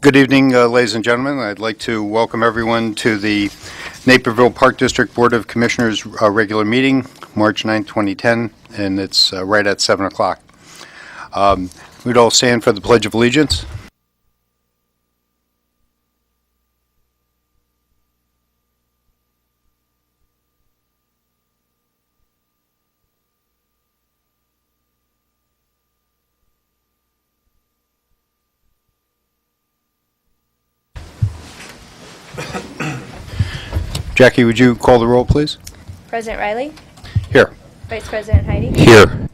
Good evening, ladies and gentlemen. I'd like to welcome everyone to the Naperville Park District Board of Commissioners regular meeting, March 9, 2010, and it's right at 7 o'clock. We'd all stand for the Pledge of Allegiance. Jackie, would you call the roll, please? President Riley? Here. Vice President Heidi? Here.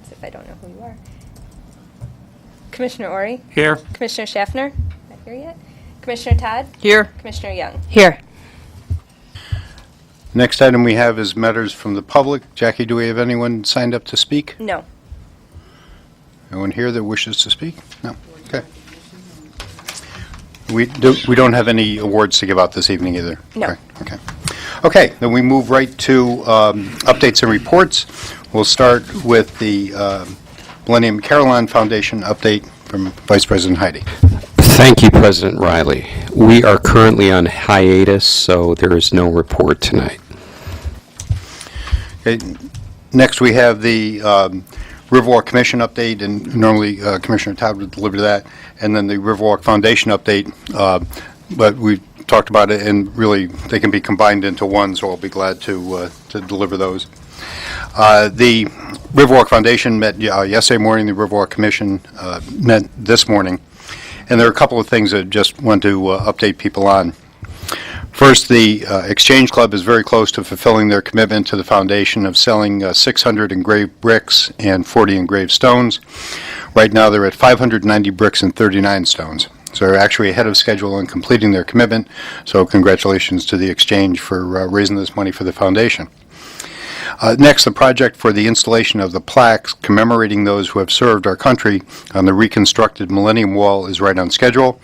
As if I don't know who you are. Commissioner Ori? Here. Commissioner Schaffner? Not here yet. Commissioner Todd? Here. Commissioner Young? Here. Next item we have is matters from the public. Jackie, do we have anyone signed up to speak? No. Anyone here that wishes to speak? No. Okay. We don't have any awards to give out this evening either. No. Right. Okay. Okay, then we move right to updates and reports. We'll start with the Millennium Carillon Foundation update from Vice President Heidi. Thank you, President Riley. We are currently on hiatus, so there is no report tonight. Okay. Next, we have the Riverwalk Commission update, and normally Commissioner Todd would deliver that, and then the Riverwalk Foundation update, but we talked about it, and really they can be combined into one, so I'll be glad to deliver those. The Riverwalk Foundation met yesterday morning. The Riverwalk Commission met this morning, and there are a couple of things I just want to update people on. First, the Exchange Club is very close to fulfilling their commitment to the foundation of selling 600 engraved bricks and 40 engraved stones. Right now they're at 590 bricks and 39 stones. So they're actually ahead of schedule in completing their commitment. So congratulations to the Exchange for raising this money for the foundation. Next, the project for the installation of the plaques commemorating those who have served our country on the reconstructed Millennium Wall is right on schedule.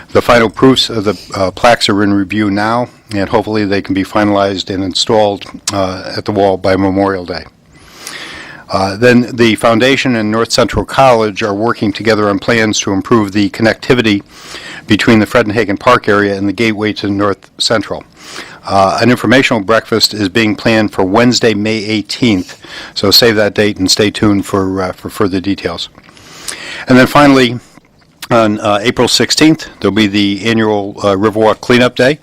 The final proofs of the plaques are in review now, and hopefully they can be finalized and installed at the wall by Memorial Day. Then the Foundation and North Central College are working together on plans to improve the connectivity between the Fredenhagen Park area and the gateway to North Central. An informational breakfast is being planned for Wednesday, May 18th, so save that date and stay tuned for further details. And then finally, on April 16th, there'll be the annual Riverwalk Cleanup Day.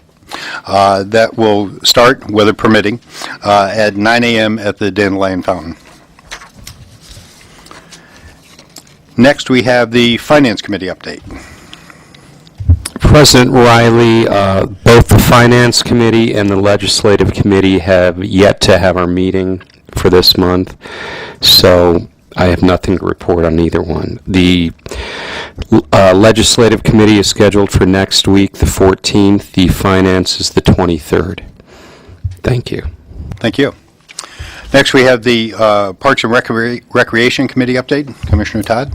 That will start, weather permitting, at 9 a.m. at the Dandelion Fountain. Next, we have the Finance Committee update. President Riley, both the Finance Committee and the Legislative Committee have yet to have our meeting for this month, so I have nothing to report on either one. The Legislative Committee is scheduled for next week, the 14th. The Finance is the 23rd. Thank you. Thank you. Next, we have the Parks and Recreation Committee update. Commissioner Todd.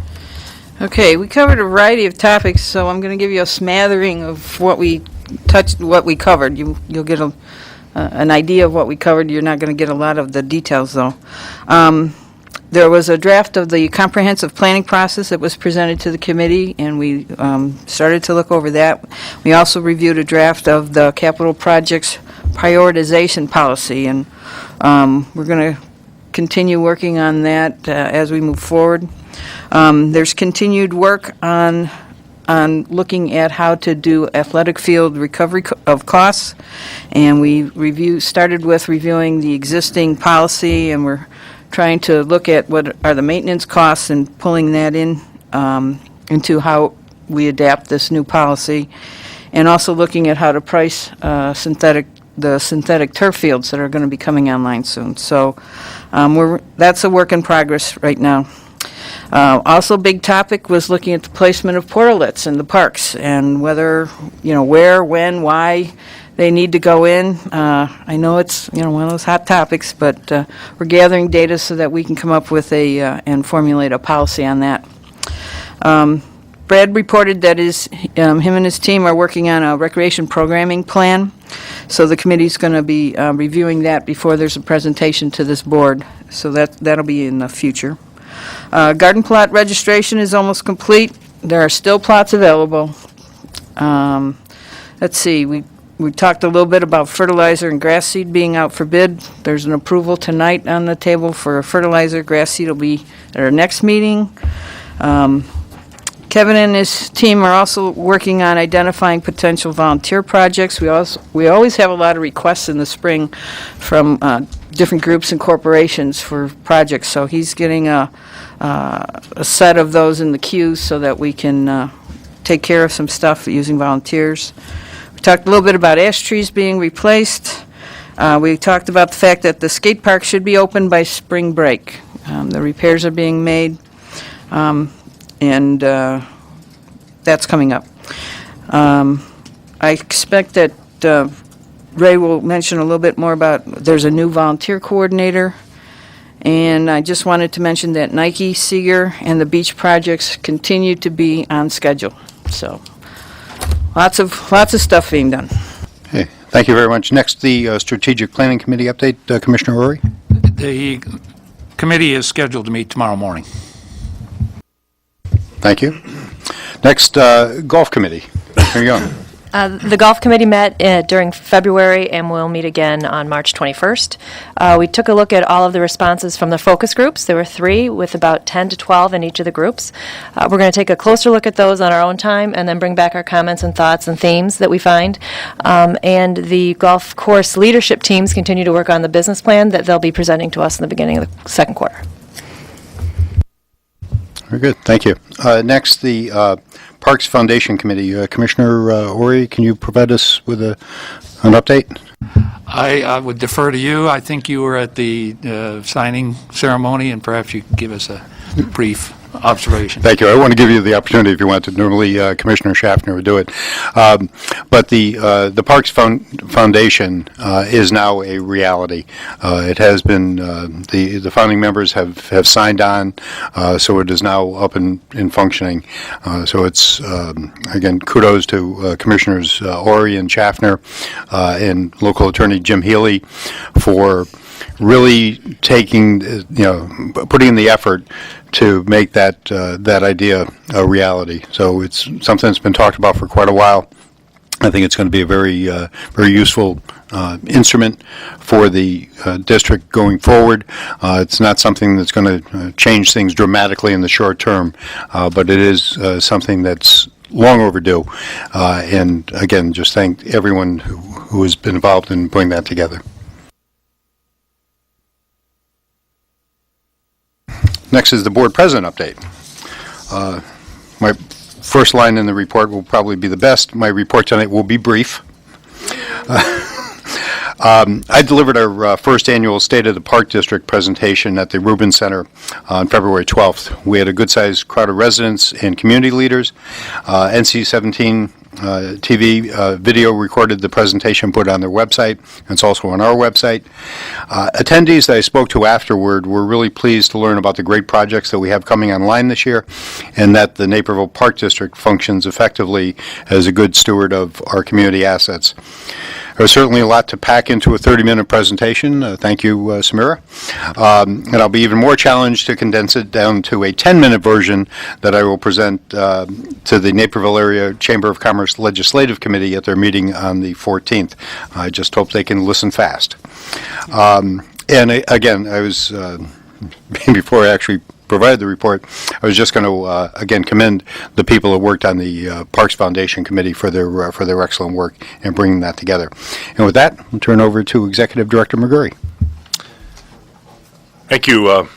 Okay, we covered a variety of topics, so I'm going to give you a smattering of what we touched, what we covered. You'll get an idea of what we covered. You're not going to get a lot of the details, though. There was a draft of the comprehensive planning process that was presented to the committee, and we started to look over that. We also reviewed a draft of the capital projects prioritization policy, and we're going to continue working on that as we move forward. There's continued work on looking at how to do athletic field recovery of costs, and we started with reviewing the existing policy, and we're trying to look at what are the maintenance costs and pulling that in into how we adapt this new policy, and also looking at how to price the synthetic turf fields that are going to be coming online soon. So that's a work in progress right now. Also, big topic was looking at the placement of portalets in the parks and whether, where, when, why they need to go in. I know it's, one of those hot topics, but we're gathering data so that we can come up with and formulate a policy on that. Brad reported that him and his team are working on a recreation programming plan, so the committee's going to be reviewing that before there's a presentation to this board, so that'll be in the future. Garden plot registration is almost complete. there are still plots available. Let's see, we talked a little bit about fertilizer and grass seed being out for bid. There's an approval tonight on the table for fertilizer. Grass seed will be at our next meeting. Kevin and his team are also working on identifying potential volunteer projects. We always have a lot of requests in the spring from different groups and corporations for projects, so he's getting a set of those in the queue so that we can take care of some stuff using volunteers. We talked a little bit about ash trees being replaced. We talked about the fact that the skate park should be open by spring break. The repairs are being made, and that's coming up. I expect that Ray will mention a little bit more about, there's a new volunteer coordinator, and I just wanted to mention that Nike, Seeger, and the beach projects continue to be on schedule. So, lots of stuff being done. Okay, thank you very much. Next, the Strategic Planning Committee update, Commissioner Rory. The committee is scheduled to meet tomorrow morning. Thank you. Next, Golf Committee, Commissioner Young. The Golf Committee met during February and will meet again on March 21st. We took a look at all of the responses from the focus groups. There were 3 with about 10 to 12 in each of the groups. We're going to take a closer look at those on our own time and then bring back our comments and thoughts and themes that we find. And the golf course leadership teams continue to work on the business plan that they'll be presenting to us in the beginning of the second quarter. Very good, thank you. Next, the Parks Foundation Committee. Commissioner Ori, can you provide us with an update? I would defer to you. I think you were at the signing ceremony, and perhaps you could give us a brief observation. Thank you. I want to give you the opportunity if you want to. Normally, Commissioner Schaffner would do it. But the Parks Foundation is now a reality. It has been, the founding members have signed on, so it is now up and functioning. So it's, again, kudos to Commissioners Ori and Schaffner and local attorney Jim Healy for really taking, putting in the effort to make that idea a reality. So it's something that's been talked about for quite a while. I think it's going to be a very useful instrument for the district going forward. It's not something that's going to change things dramatically in the short term, but it is something that's long overdue. And again, just thank everyone who has been involved in putting that together. Next is the board president update. My first line in the report will probably be the best. My report tonight will be brief. I delivered our first annual State of the Park District presentation at the Rubin Center on February 12th. We had a good-sized crowd of residents and community leaders. NC-17 TV video recorded the presentation, put it on their website. It's also on our website. Attendees that I spoke to afterward were really pleased to learn about the great projects that we have coming online this year, and that the Naperville Park District functions effectively as a good steward of our community assets. There's certainly a lot to pack into a 30-minute presentation. Thank you, Samira. And I'll be even more challenged to condense it down to a 10-minute version that I will present to the Naperville Area Chamber of Commerce Legislative Committee at their meeting on the 14th. I just hope they can listen fast. And again, I was, before I actually provided the report, I was just going to again commend the people that worked on the Parks Foundation Committee for their excellent work in bringing that together. And with that, I'll turn over to Executive Director McGurry. Thank you,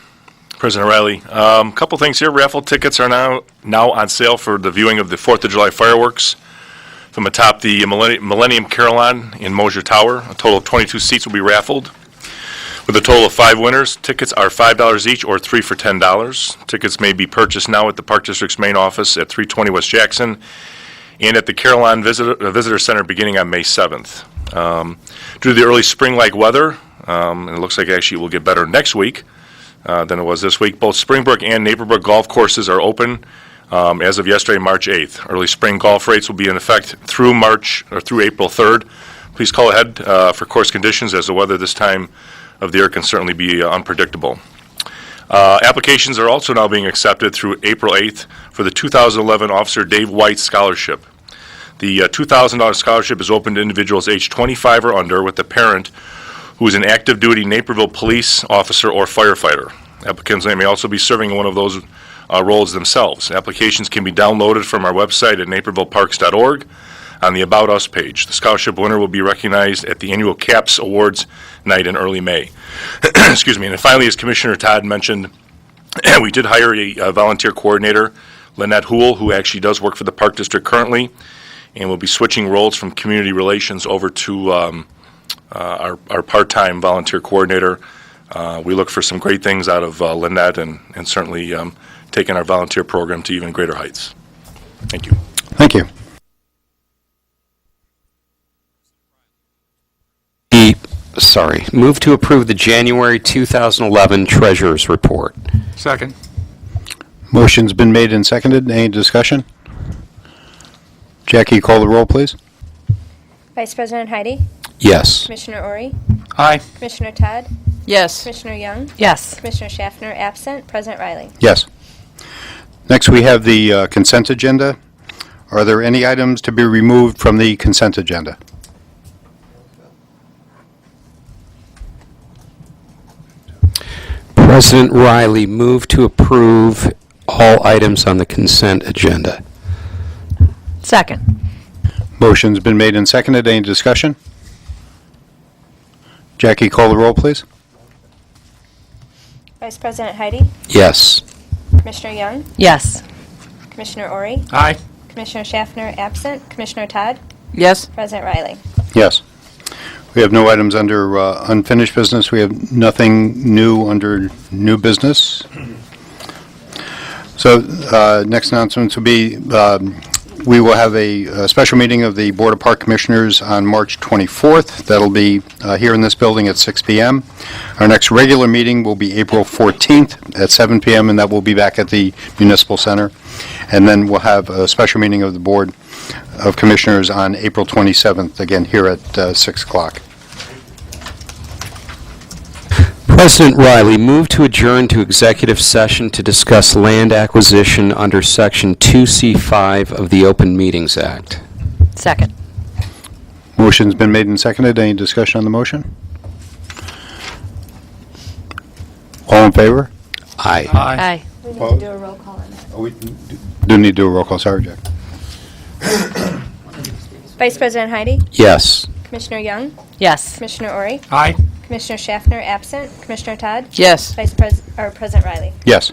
President Riley. A couple things here. Raffle tickets are now on sale for the viewing of the 4th of July fireworks from atop the Millennium Carillon in Moser Tower. A total of 22 seats will be raffled, with a total of 5 winners. Tickets are $5 each or 3 for $10. Tickets may be purchased now at the Park District's main office at 320 West Jackson and at the Carillon Visitor Center beginning on May 7th. Due to the early spring-like weather, and it looks like actually it will get better next week than it was this week, both Springbrook and Naperville golf courses are open as of yesterday, March 8th. Early spring golf rates will be in effect through April 3rd. Please call ahead for course conditions, as the weather this time of the year can certainly be unpredictable. Applications are also now being accepted through April 8th for the 2011 Officer Dave White Scholarship. The $2,000 scholarship is open to individuals aged 25 or under with a parent who is an active duty Naperville police officer or firefighter. Applicants may also be serving in one of those roles themselves. Applications can be downloaded from our website at napervilleparks.org on the About Us page. The scholarship winner will be recognized at the annual CAPS Awards night in early May. Excuse me. And finally, as Commissioner Todd mentioned, we did hire a volunteer coordinator, Lynette Houle, who actually does work for the Park District currently, and will be switching roles from community relations over to our part-time volunteer coordinator. We look for some great things out of Lynette and certainly taking our volunteer program to even greater heights. Thank you. Thank you. Move to approve the January 2011 Treasurers Report. Second. Motion's been made and seconded. Any discussion? Jackie, call the roll, please. Vice President Heidi, Yes. Commissioner Ori, Aye. Commissioner Todd, Yes. Commissioner Young, Yes. Commissioner Schaffner absent, President Riley. Yes. Next, we have the consent agenda. Are there any items to be removed from the consent agenda? President Riley, move to approve all items on the consent agenda. Second. Motion's been made and seconded. Any discussion? Jackie, call the roll, please. Vice President Heidi, Yes. Commissioner Young, Yes. Commissioner Ori, Aye. Commissioner Schaffner absent, Commissioner Todd, Yes. President Riley. Yes. We have no items under unfinished business. We have nothing new under new business. So next announcements will be, we will have a special meeting of the Board of Park Commissioners on March 24th. That'll be here in this building at 6 p.m. Our next regular meeting will be April 14th at 7 p.m., and that will be back at the Municipal Center. And then we'll have a special meeting of the Board of Commissioners on April 27th, again here at 6 o'clock. President Riley, move to adjourn to executive session to discuss land acquisition under Section 2C5 of the Open Meetings Act. Second. Motion's been made and seconded. Any discussion on the motion? All in favor? Aye. Aye. We need Well- to do a roll call on that. We do need to do a roll call. Sorry, Jack. Vice President Heidi, Yes. Commissioner Young, Yes. Commissioner Ori, Aye. Commissioner Schaffner absent, Commissioner Todd, Yes. President Riley. Yes.